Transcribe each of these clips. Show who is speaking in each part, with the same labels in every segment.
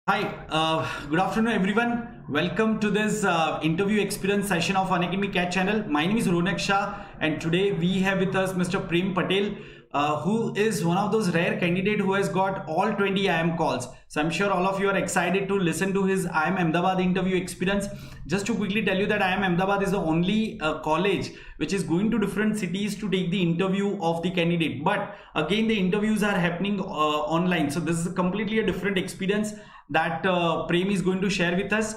Speaker 1: Hi, good afternoon everyone. Welcome to this interview experience session of Unacademy CAT channel. My name is Ronak Shah and today we have with us Mr. Prem Patel, who is one of those rare candidates who has got all 20 IIM calls. So I'm sure all of you are excited to listen to his IIM Ahmedabad interview experience. Just to quickly tell you that IIM Ahmedabad is the only college which is going to different cities to take the interview of the candidate. But again, the interviews are happening online. So this is completely a different experience that Prem is going to share with us.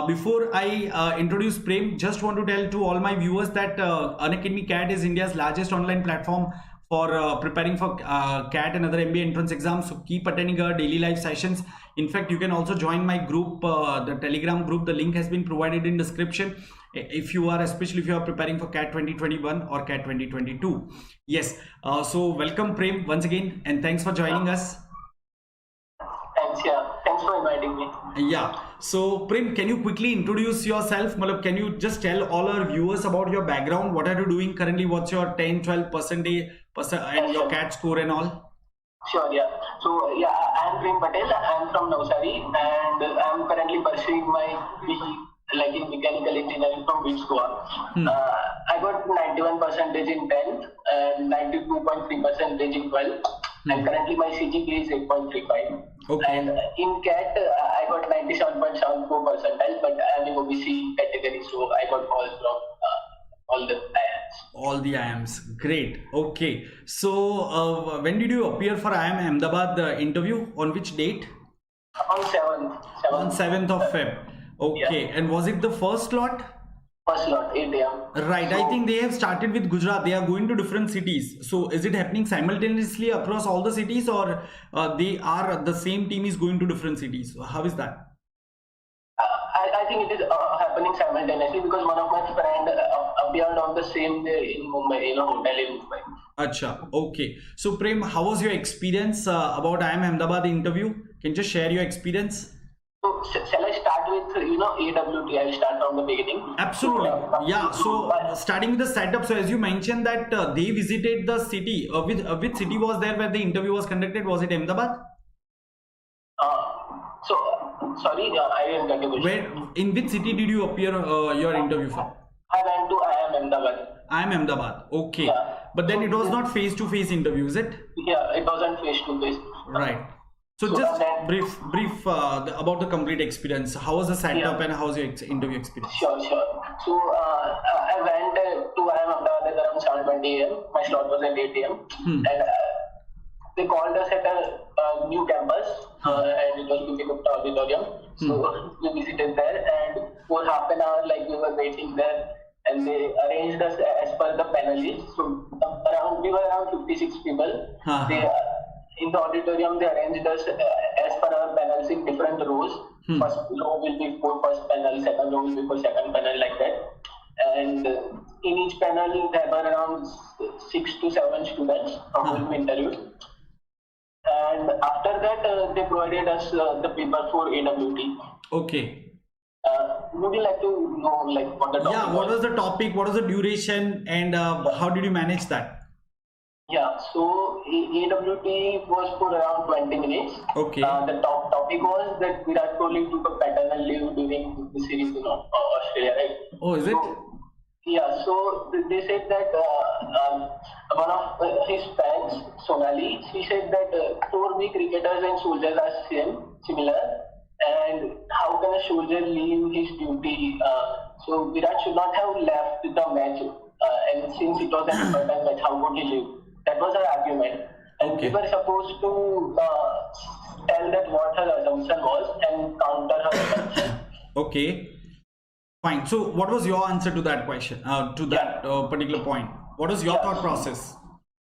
Speaker 1: Before I introduce Prem, just want to tell to all my viewers that Unacademy CAT is India's largest online platform for preparing for CAT and other MBA entrance exams. So keep attending our daily live sessions. In fact, you can also join my group, the Telegram group. The link has been provided in description. Especially if you are preparing for CAT 2021 or CAT 2022. Yes. So welcome Prem once again, and thanks for joining us.
Speaker 2: Thanks for inviting me.
Speaker 1: Yeah. So Prem, can you quickly introduce yourself? Can you just tell all our viewers about your background? What are you doing currently? What's your 10, 12% and your CAT score and all?
Speaker 2: Sure, yeah. So yeah, I'm Prem Patel. I'm from Navsari and I'm currently pursuing my BE in mechanical engineering from Goa. I got 91% in 10th and 92.3% in 12th. And currently my CGPA is 8.35.
Speaker 1: Okay.
Speaker 2: And in CAT, I got 97.74 percentile, but I'm in OBC category, so I got calls from all the IIMs.
Speaker 1: All the IIMs. Great. Okay. So when did you appear for IIM Ahmedabad interview? On which date?
Speaker 2: On 7th.
Speaker 1: On 7th of Feb. Okay. Yeah. And was it the first lot?
Speaker 2: First lot, 8 a.m.
Speaker 1: Right. So, I think they have started with Gujarat. They are going to different cities. So is it happening simultaneously across all the cities, or the same team is going to different cities? How is that?
Speaker 2: I think it is happening simultaneously because one of my friends appeared on the same day in Mumbai, in a hotel in Mumbai.
Speaker 1: Acha. Okay. So Prem, how was your experience about IIM Ahmedabad interview? Can you just share your experience?
Speaker 2: So shall I start with AWT? I'll start from the beginning.
Speaker 1: Absolutely. Yeah. So starting with the setup. So as you mentioned that they visited the city. Which city was there where the interview was conducted? Was it Ahmedabad?
Speaker 2: Sorry, I didn't get the question.
Speaker 1: In which city did you appear your interview for?
Speaker 2: I went to IIM Ahmedabad.
Speaker 1: IIM Ahmedabad. Okay.
Speaker 2: Yeah.
Speaker 1: But then it was not face-to-face interview, is it?
Speaker 2: Yeah, it wasn't face-to-face.
Speaker 1: Right. So just brief about the complete experience. How was the setup and how was your interview experience?
Speaker 2: Sure. So I went to IIM Ahmedabad around 7:20 a.m. My slot was at 8 a.m. And they called us at a new campus and it was Gupta Auditorium. So we visited there and for half an hour we were waiting there and they arranged us as per the panelists. So we were around 56 people. In the auditorium, they arranged us as per our panels in different rows. First row will be for first panel, second row will be for second panel, like that. And in each panel, there were around 6 to 7 students who will be interviewed. And after that, they provided us the paper for AWT.
Speaker 1: Okay.
Speaker 2: Would you like to know what the topic was?
Speaker 1: Yeah, what was the topic, what was the duration, and how did you manage that?
Speaker 2: Yeah, so AWT was for around 20 minutes.
Speaker 1: Okay.
Speaker 2: The topic was that Virat Kohli took a paternal leave during the series in Australia, right?
Speaker 1: Oh, is it?
Speaker 2: Yeah, so they said that one of his fans, Sonali, she said that 4 cricketers and soldiers are similar, and how can a soldier leave his duty? So Virat should not have left the match, and since it was an important match, how could he leave? That was her argument. And we were supposed to tell that what her assumption was and counter her assumption.
Speaker 1: Okay. Fine. So what was your answer to that question, to that particular point? What was your thought process?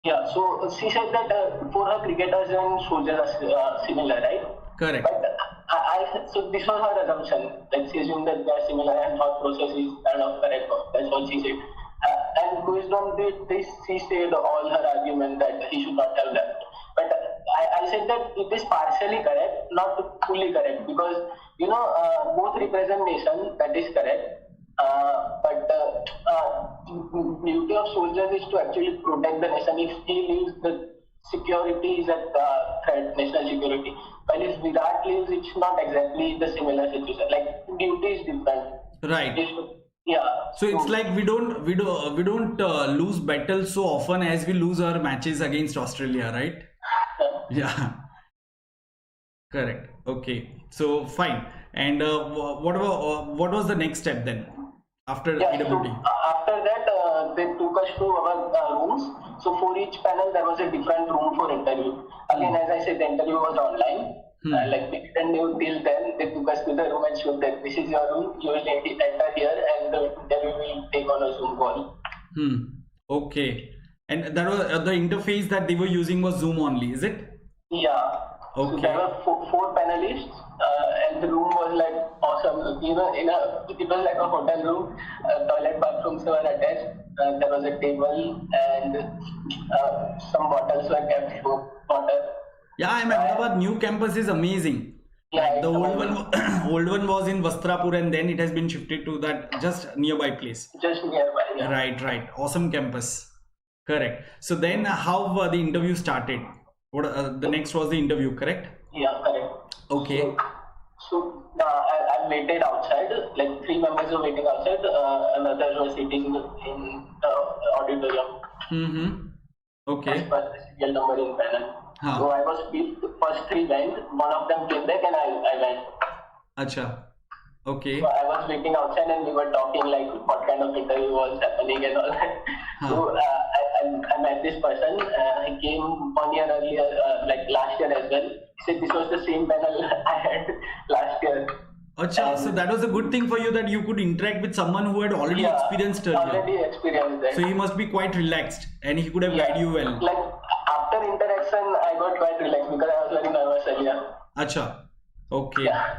Speaker 2: Yeah, so she said that for her cricketers and soldiers are similar, right?
Speaker 1: Correct.
Speaker 2: But so this was her assumption. She assumed that they are similar and thought process is kind of correct. That's what she said. And based on this, she said all her argument that he should not have left. But I said that it is partially correct, not fully correct, because both represent nation, that is correct. But the duty of soldiers is to actually protect the nation. If he leaves, the security is at threat, national security. While if Virat leaves, it's not exactly the similar situation. Like duty is different.
Speaker 1: Right.
Speaker 2: Yeah.
Speaker 1: So it's like we don't lose battles so often as we lose our matches against Australia, right? Yeah. Correct. Okay. So fine. And what was the next step then after
Speaker 2: Yeah. So,
Speaker 1: EWT?
Speaker 2: after that, they took us to our rooms. So for each panel, there was a different room for interview. Again, as I said, the interview was online. Like we didn't know till then. They took us to the room and showed that this is your room. You will enter here, and the interview will take on a Zoom call.
Speaker 1: Okay. And that was the interface that they were using was Zoom only, is it?
Speaker 2: Yeah.
Speaker 1: Okay.
Speaker 2: So there were four panelists, and the room was like awesome. You know, it was like a hotel room. Toilet, bathrooms were attached. There was a table, and some bottles were kept for water.
Speaker 1: Yeah, Ahmedabad new campus is amazing.
Speaker 2: Yeah,
Speaker 1: The old one was in Vastrapur, and then it has been shifted to that just nearby place.
Speaker 2: just nearby. Yeah.
Speaker 1: Right. Awesome campus. Correct. So then how the interview started? What the next was the interview, correct?
Speaker 2: Yeah, correct.
Speaker 1: Okay.
Speaker 2: So I waited outside. Like 3 members were waiting outside. Another was sitting in the auditorium.
Speaker 1: Okay.
Speaker 2: As per the serial number in panel.
Speaker 1: Huh.
Speaker 2: So I was fifth. First 3 went. One of them came back, and I went.
Speaker 1: Acha. Okay.
Speaker 2: So I was waiting outside, and we were talking like what kind of interview was happening and all that. So I met this person. He came 1 year earlier, like last year as well. He said this was the same panel I had last year.
Speaker 1: Acha, so that was a good thing for you that you could interact with someone who had already experienced earlier.
Speaker 2: Already experienced that.
Speaker 1: So he must be quite relaxed and he could have guided you well.
Speaker 2: Like after interaction, I got quite relaxed because I was very nervous earlier.
Speaker 1: Acha. Okay.
Speaker 2: Yeah.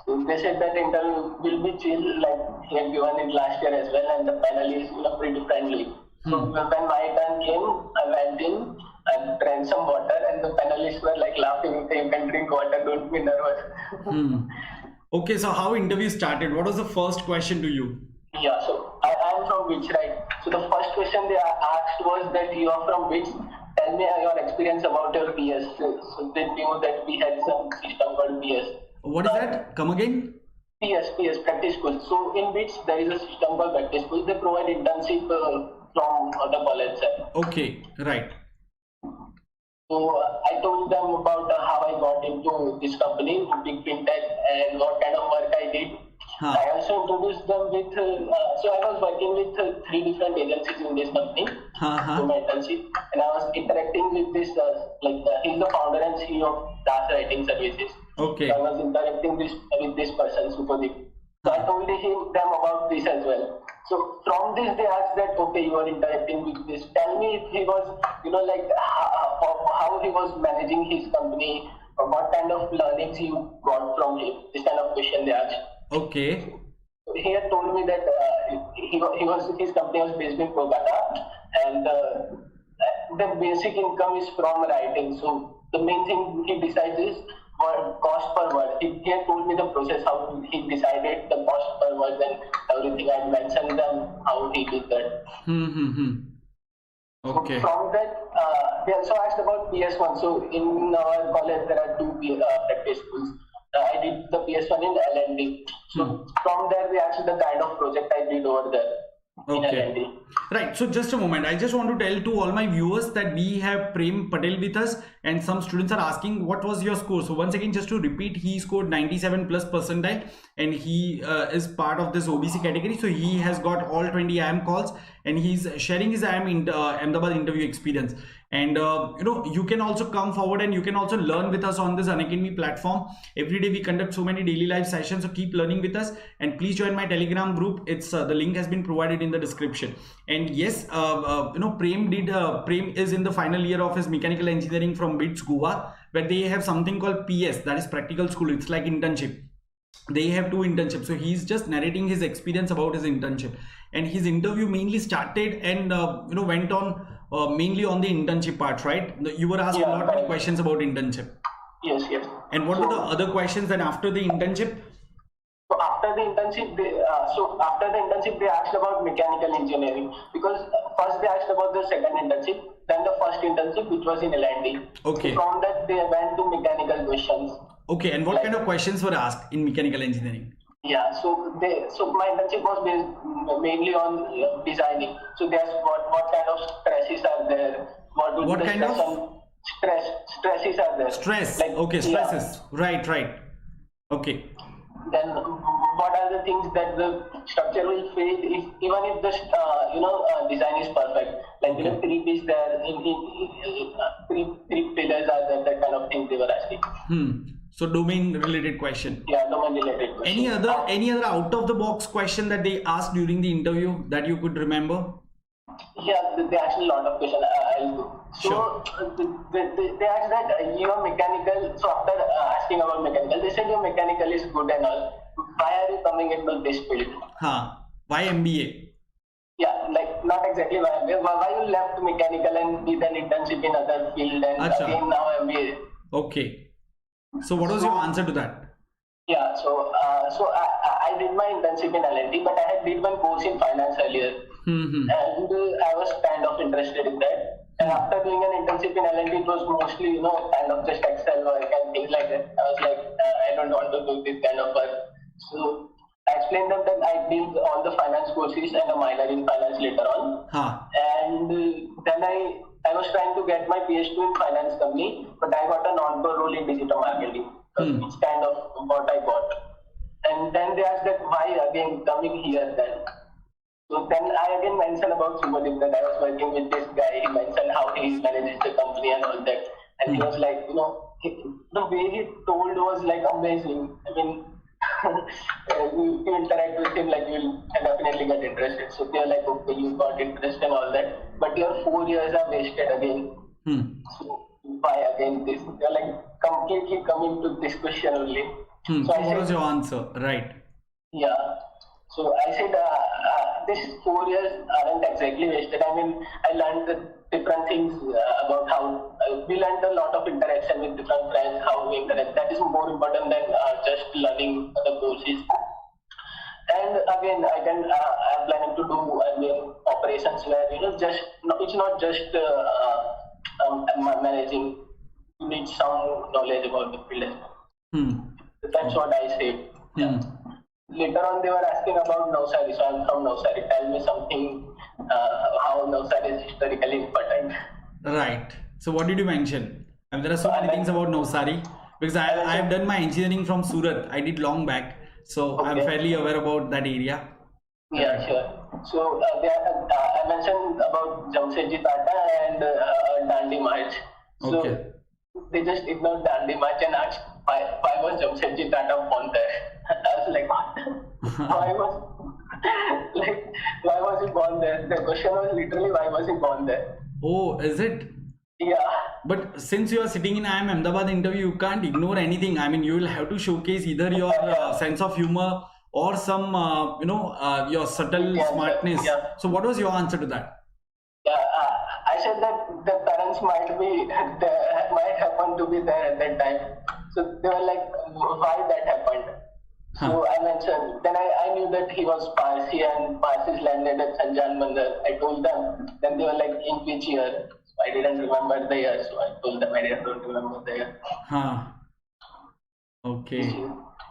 Speaker 2: So they said that interview will be chill, like he had given it last year as well, and the panel is pretty friendly. So when my turn came, I went in, I drank some water, and the panelists were like laughing, saying, "You can drink water, don't be nervous."
Speaker 1: Okay, so how interview started? What was the first question to you?
Speaker 2: Yeah, so I am from which, right? So the first question they asked was that you are from which? Tell me your experience about your PS. So they knew that we had some system called PS.
Speaker 1: What is that? Come again?
Speaker 2: PS, practice school. So in which there is a system called practice school. They provide internship from the college side.
Speaker 1: Okay, right.
Speaker 2: So I told them about how I got into this company, big fintech, and what kind of work I did. I also introduced them with, so I was working with 3 different agencies in this company for my internship, and I was interacting with this, he's the founder and CEO of Task Writing Services.
Speaker 1: Okay.
Speaker 2: So I was interacting with this person, Supadeep. So I told them about this as well. So from this they asked that, okay, you are interacting with this. Tell me if he was, how he was managing his company, or what kind of learnings you got from him. This kind of question they asked.
Speaker 1: Okay.
Speaker 2: He had told me that his company was based in Kolkata, and the basic income is from writing. So the main thing he decides is cost per word. He had told me the process, how he decided the cost per word and everything. I mentioned them how he did that.
Speaker 1: Okay.
Speaker 2: So from that, they also asked about PS1. So in our college there are 2 practice schools. I did the PS1 in L&D. So from there they asked the kind of project I did over there.
Speaker 1: Okay. Right. So just a moment. I just want to tell to all my viewers that we have Prem Patel with us, and some students are asking what was your score. So once again, just to repeat, he scored 97 plus percentile, and he is part of this OBC category. So he has got all 20 IIM calls, and he's sharing his IIM in Ahmedabad interview experience. And you can also come forward and you can also learn with us on this Unacademy platform. Every day we conduct so many daily live sessions, so keep learning with us, and please join my Telegram group. It's the link has been provided in the description. And yes, Prem is in the final year of his mechanical engineering from BITS Goa, where they have something called PS, that is practical school. It's like internship. They have 2 internships, so he's just narrating his experience about his internship, and his interview mainly started and went on mainly on the internship part, right? You were asked a lot of questions about internship.
Speaker 2: Yes.
Speaker 1: And what were the other questions then after the internship?
Speaker 2: So after after the internship, they asked about mechanical engineering, because first they asked about the second internship, then the first internship, which was in L&D.
Speaker 1: Okay.
Speaker 2: So from that they went to mechanical questions.
Speaker 1: Okay, and what kind of questions were asked in mechanical engineering?
Speaker 2: Yeah, so my internship was based mainly on designing. So they asked what kind of stresses are there,
Speaker 1: what kind of
Speaker 2: stresses are there.
Speaker 1: Stress. Like, okay, stresses. Yeah. Right. Okay.
Speaker 2: Then what are the things that the structure will face even if the design is perfect? Like three pieces there, three pillars are there. That kind of thing they were asking.
Speaker 1: So domain related question.
Speaker 2: Yeah, domain related question.
Speaker 1: Any other out of the box question that they asked during the interview that you could remember?
Speaker 2: Yeah, they asked a lot of questions. I'll do. So they asked that you are mechanical. So after asking about mechanical, they said your mechanical is good and all. Why are you coming into this field?
Speaker 1: Why MBA?
Speaker 2: Yeah, like not exactly why MBA. Why you left mechanical and did an internship in other field and again now MBA?
Speaker 1: Okay. So what was your answer to that?
Speaker 2: Yeah, so I did my internship in L&D, but I had did one course in finance earlier, and I was kind of interested in that. And after doing an internship in L&D, it was mostly kind of just Excel work and things like that. I was like, I don't want to do this kind of work. So I explained them that I did all the finance courses and a minor in finance later on, and then I was trying to get my PhD in finance company, but I got a non-core role in digital marketing. It's kind of what I got. And then they asked that why again coming here then. So then I again mentioned about Subodip, that I was working with this guy. He mentioned how he manages the company and all that. And he was like, the way he told was like amazing. I mean, you interact with him, like you'll definitely get interested. So they're like, okay, you got interest and all that, but your 4 years are wasted again. So why again this? They're like completely coming to this question only.
Speaker 1: So what was your answer? Right.
Speaker 2: Yeah. So I said, these 4 years aren't exactly wasted. I mean, I learned different things about how we learned a lot of interaction with different friends, how we interact. That is more important than just learning the courses. And again, I'm planning to do operations where it's not just managing. You need some knowledge about the field as well. That's what I said. Yeah. Later on, they were asking about Navsari. So I'm from Navsari. Tell me something how Navsari is historically important.
Speaker 1: Right. So what did you mention? I mean, there are so many things about Navsari, because I have done my engineering from Surat. I did long back, so I'm fairly aware about that area.
Speaker 2: Yeah, sure. So I mentioned about Jamshedji Tata and Dandi March. So they just ignored Dandi March and asked why was Jamshedji Tata born there? I was like, what? why was he born there? The question was literally, why was he born there?
Speaker 1: Oh, is it?
Speaker 2: Yeah.
Speaker 1: But since you are sitting in IIM Ahmedabad interview, you can't ignore anything. I mean, you will have to showcase either your sense of humor or some, your subtle smartness. Yeah. So what was your answer to that?
Speaker 2: Yeah, I said that the parents might happen to be there at that time. So they were like, why that happened? So I mentioned, then I knew that he was Parsi and Parsis landed at Sanjan Mandar. I told them, then they were like, in which year? So I didn't remember the year, so I told them I don't remember the year.
Speaker 1: Okay.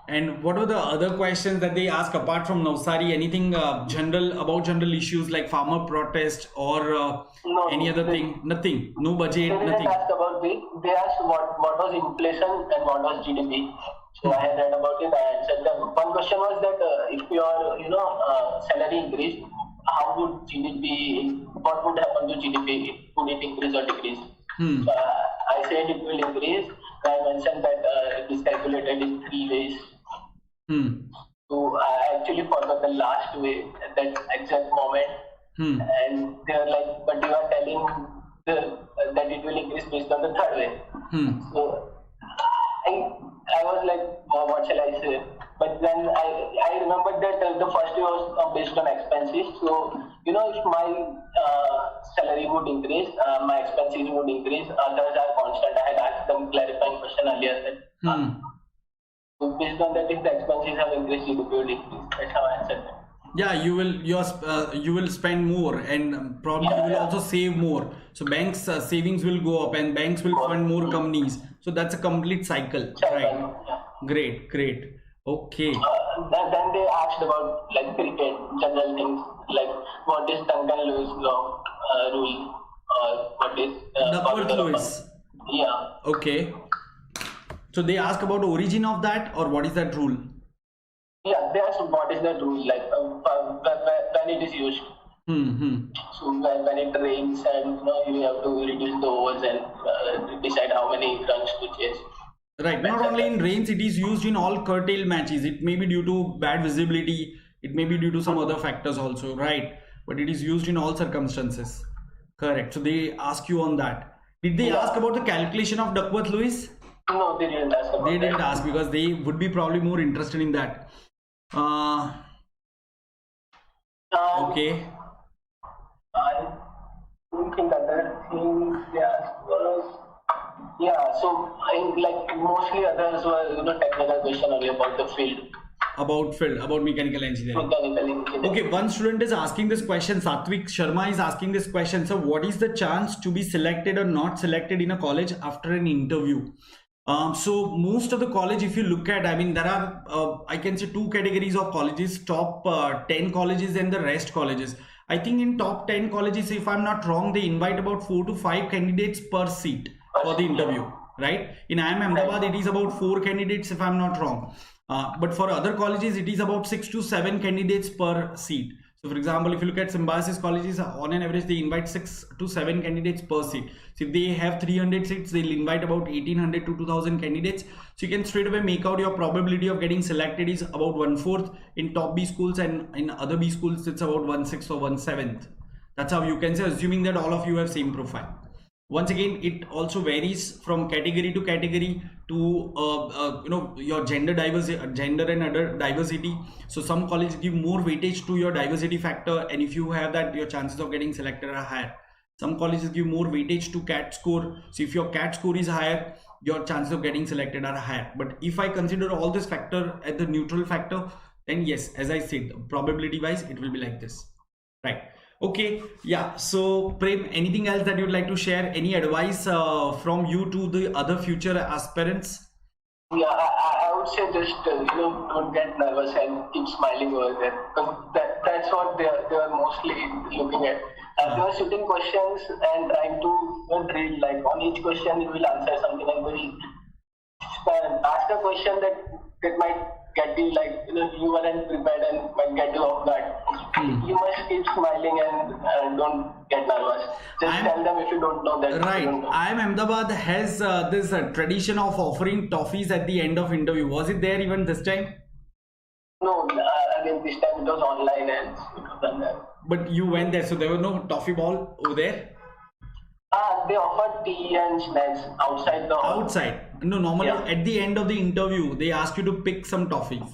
Speaker 1: And what were the other questions that they asked apart from Navsari? Anything general issues like farmer protest or any other thing? Nothing. No budget.
Speaker 2: They didn't ask about this. They asked what was inflation and what was GDP. So I had read about it. I answered them. One question was that if your salary increased, how would GDP? What would happen to GDP? Would it increase or decrease? So I said it will increase. I mentioned that it is calculated in 3 ways. So I actually forgot the last way at that exact moment. And they were like, but you are telling that it will increase based on the 3rd way. So I was like, what shall I say? But then I remembered that the first way was based on expenses. So, if my salary would increase, my expenses would increase, others are constant. I had asked them clarifying question earlier. based on that, if the expenses have increased, GDP will increase. That's how I answered that.
Speaker 1: Yeah, you will spend more, and probably you will also save more. So banks savings will go up, and banks will fund more companies. So that's a complete cycle, right?
Speaker 2: Yeah.
Speaker 1: Great. Okay.
Speaker 2: Then they asked about like cricket, general things like what is Duncan Lewis law rule, what is
Speaker 1: Duckworth-Lewis.
Speaker 2: Yeah.
Speaker 1: Okay. So they ask about origin of that, or what is that rule?
Speaker 2: Yeah, they asked what is the rule, like when it is used. So when it rains and you have to reduce the overs and decide how many runs to chase.
Speaker 1: Right. Not only in rains, it is used in all curtail matches. It may be due to bad visibility. It may be due to some other factors also, right? But it is used in all circumstances. Correct. So they ask you on that. Did they ask about the calculation of Duckworth-Lewis?
Speaker 2: No, they didn't ask about
Speaker 1: They didn't
Speaker 2: that.
Speaker 1: ask because they would be probably more interested in that. Okay.
Speaker 2: I don't think other things they asked was so like mostly others were technical question only about the field.
Speaker 1: About mechanical engineering. Okay, one student is asking this question. Satvik Sharma is asking this question. So what is the chance to be selected or not selected in a college after an interview? So most of the college, if you look at, I mean, there are, I can say 2 categories of colleges, top 10 colleges and the rest colleges. I think in top 10 colleges, if I'm not wrong, they invite about 4 to 5 candidates per seat for the interview, right? In IIM Ahmedabad, it is about 4 candidates if I'm not wrong. But for other colleges, it is about 6 to 7 candidates per seat. So for example, if you look at Symbiosis colleges, on an average, they invite 6 to 7 candidates per seat. So if they have 300 seats, they'll invite about 1800 to 2000 candidates. So you can straight away make out your probability of getting selected is about 1/4 in top B schools, and in other B schools, it's about 1/6 or 1/7. That's how you can say, assuming that all of you have same profile. Once again, it also varies from category to category to your gender and other diversity. So some colleges give more weightage to your diversity factor, and if you have that, your chances of getting selected are higher. Some colleges give more weightage to CAT score. So if your CAT score is higher, your chances of getting selected are higher. But if I consider all this factor as the neutral factor, then yes, as I said, probability wise, it will be like this, right? Okay, yeah. So Prem, anything else that you'd like to share? Any advice from you to the other future aspirants?
Speaker 2: Yeah, I would say just don't get nervous and keep smiling over there, because that's what they are mostly looking at. They are shooting questions and trying to drill, like on each question you will answer something, and will ask a question that might get you like you weren't prepared and might get you off guard. You must keep smiling and don't get nervous. Just tell them if you don't know that.
Speaker 1: Right.
Speaker 2: IIM
Speaker 1: Ahmedabad has this tradition of offering toffees at the end of interview. Was it there even this time?
Speaker 2: No, again this time it was online and it was done there.
Speaker 1: But you went there, so there was no toffee ball over there?
Speaker 2: They offered tea and snacks outside the hall.
Speaker 1: Outside? No, normally at the end of the interview, they ask you to pick some toffees,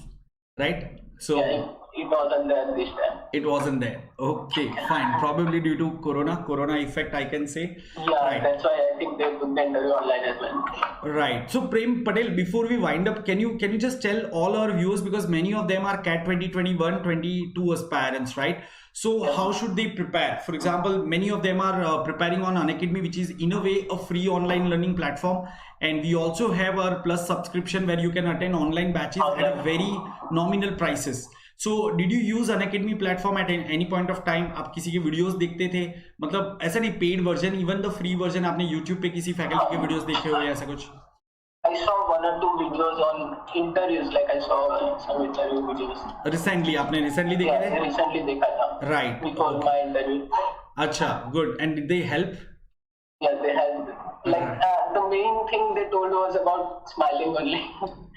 Speaker 1: right? So
Speaker 2: it wasn't there this time.
Speaker 1: It wasn't there. Okay, fine. Probably due to corona effect, I can say.
Speaker 2: Yeah, right. That's why I think they put the interview online as well.
Speaker 1: Right. So Prem Patel, before we wind up, can you just tell all our viewers, because many of them are CAT 2021, 22 aspirants, right? So how should they prepare? For example, many of them are preparing on Unacademy, which is in a way a free online learning platform. And we also have our Plus subscription where you can attend online batches at a very nominal prices. So did you use Unacademy platform at any point of time? आप किसी के videos देखते थे, मतलब ऐसा नहीं, paid version, even the free version आपने YouTube पे किसी फैकल्टी के वीडियोस देखे हो या ऐसा कुछ?
Speaker 2: I saw 1 or 2 videos on interviews, like I saw some interview videos.
Speaker 1: Recently, आपने recently देखे थे?
Speaker 2: Yeah, recently देखा था.
Speaker 1: Right.
Speaker 2: Before my interview.
Speaker 1: अच्छा, good. And did they help?
Speaker 2: Yeah, they helped. Like the main thing they told was about smiling only.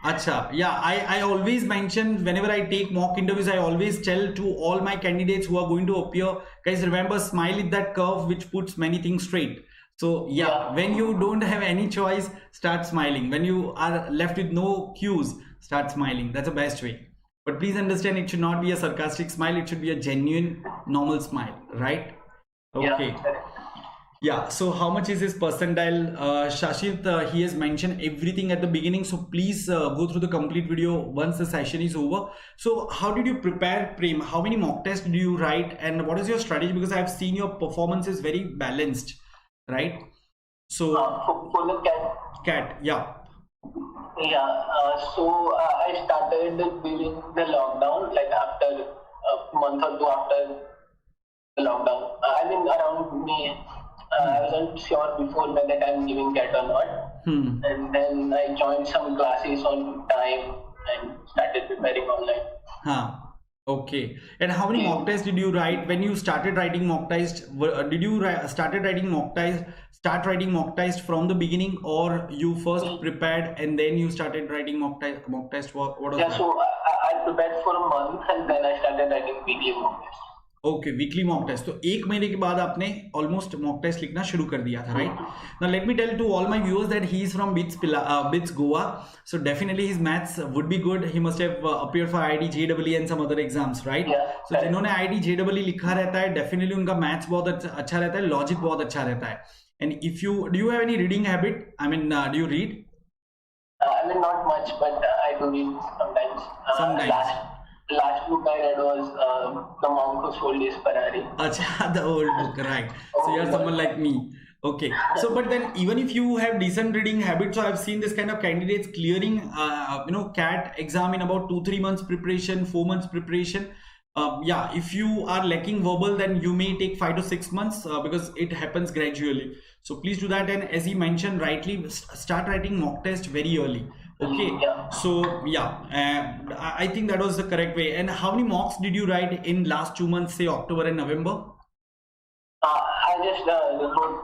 Speaker 1: Acha, yeah, I always mention whenever I take mock interviews, I always tell to all my candidates who are going to appear, guys, remember, smile is that curve which puts many things straight. So yeah, when you don't have any choice, start smiling. When you are left with no cues, start smiling. That's the best way. But please understand, it should not be a sarcastic smile. It should be a genuine, normal smile, right? Okay. Yeah, so how much is his percentile? Shashit, he has mentioned everything at the beginning, so please go through the complete video once the session is over. So how did you prepare, Prem? How many mock tests did you write, and what is your strategy? Because I have seen your performance is very balanced, right? So
Speaker 2: for the
Speaker 1: CAT, yeah.
Speaker 2: Yeah, so I started during the lockdown, like after a month or two after the lockdown. I mean, around May. I wasn't sure before whether I'm giving CAT or not. And then I joined some classes on time and started preparing online.
Speaker 1: Okay. And how many mock tests did you write when you started writing mock tests? Did you start writing mock tests from the beginning, or you first prepared and then you started writing mock test? What was that?
Speaker 2: So I prepared for a month and then I started writing weekly mock tests.
Speaker 1: Okay weekly mock test, तो एक महीने के बाद आपने almost mock test लिखना शुरू कर दिया था, right? Now let me tell to all my viewers that he is from BITS Goa, so definitely his maths would be good. He must have appeared for IIT JEE and some other exams, right? So जिन्होंने IIT JEE लिखा रहता है, definitely उनका maths बहुत अच्छा रहता है, logic बहुत अच्छा रहता है. And if you do you have any reading habit? I mean, do you read?
Speaker 2: I mean, not much, but I do read sometimes.
Speaker 1: Sometimes.
Speaker 2: Last book I read was The Monk Who Sold His Ferrari.
Speaker 1: Acha, the old book, right? So you're someone like me. Okay. So, but then even if you have decent reading habits, so I've seen this kind of candidates clearing, CAT exam in about 2-3 months preparation, 4 months preparation. Yeah, if you are lacking verbal, then you may take 5 to 6 months because it happens gradually. So please do that. And as he mentioned rightly, start writing mock test very early. Okay. So yeah, I think that was the correct way. And how many mocks did you write in last 2 months, say October and November?
Speaker 2: I just wrote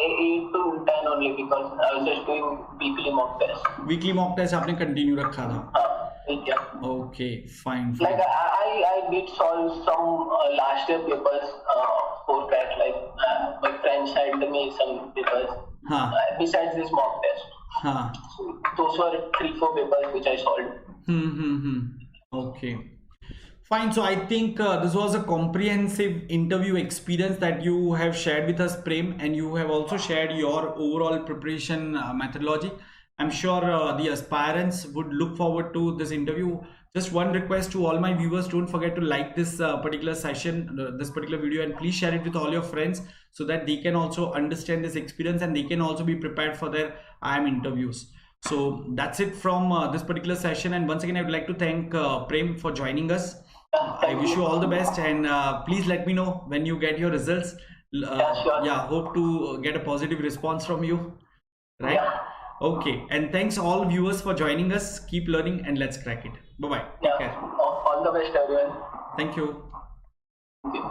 Speaker 2: 8 to 10 only because I was just doing weekly mock test.
Speaker 1: Weekly mock test आपने continue रखा था?
Speaker 2: Yeah.
Speaker 1: Okay, fine.
Speaker 2: Like I did solve some last year papers for CAT. Like my friends sent me some papers besides this mock test. So those were 3-4 papers which I solved.
Speaker 1: Okay, fine. So I think this was a comprehensive interview experience that you have shared with us, Prem, and you have also shared your overall preparation methodology. I'm sure the aspirants would look forward to this interview. Just one request to all my viewers: don't forget to like this particular session, this particular video, and please share it with all your friends so that they can also understand this experience and they can also be prepared for their IIM interviews. So that's it from this particular session. And once again, I would like to thank Prem for joining us. I wish you all the best, and please let me know when you get your results.
Speaker 2: Sure.
Speaker 1: Yeah, hope to get a positive response from you, right?
Speaker 2: Yeah.
Speaker 1: Okay, and thanks all viewers for joining us. Keep learning and let's crack it. Bye bye.
Speaker 2: Yeah. All the best, everyone.
Speaker 1: Thank you.
Speaker 2: Thank you.